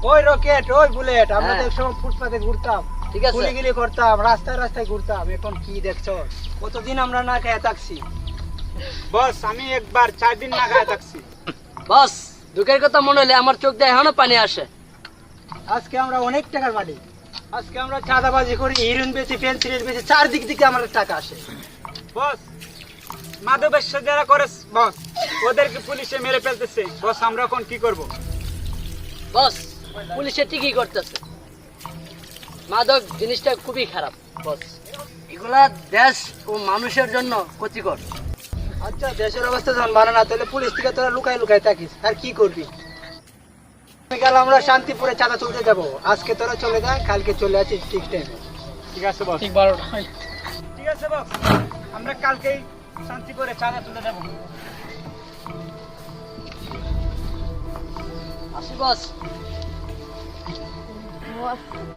ওই রকেট, ওই বুলেট, আমরা তো একসময় ফুটপাতে ঘুরতাম, ঠিক আছে গুলিগুলি করতাম, রাস্তায় রাস্তায় ঘুরতাম। এখন কি দেখছো, কতদিন আমরা না খেয়ে থাকছি। বস আমি একবার 4 দিন না খায় থাকছি। বস দুঃখের কথা মনে হলে আমার চোখ দিয়ে এখনো পানি আসে। আজকে আমরা অনেক টাকার মালিক। আজকে আমরা চাঁদাবাজি করি, হিরোইন বেচি, পেন্সিল বেচি, চারদিক থেকে আমাদের টাকা আসে। বস মাদকের সাথে যারা করে বস, ওদেরকে পুলিশে মেরে ফেলতেছে। বস আমরা এখন কি করব? বস পুলিশে ঠিকই করতেছে, মাদক জিনিসটা খুবই খারাপ বস, এগুলা দেশ ও মানুষের জন্য ক্ষতিকর। আচ্ছা, দেশের অবস্থা যখন ভালো না, তাহলে পুলিশ থেকে তোরা লুকাই লুকাই থাকিস, আর কি করবি? বিকাল আমরা শান্তিপুরে চাঁদা তুলতে যাবো। আজকে তোরা চলে যা, কালকে চলে আসিস ঠিক টাইমে। ঠিক আছে বস। ঠিক 12টা। ঠিক আছে বস, আমরা কালকেই শান্তিপুরে চাঁদা তুলে দেবো। আসি বস।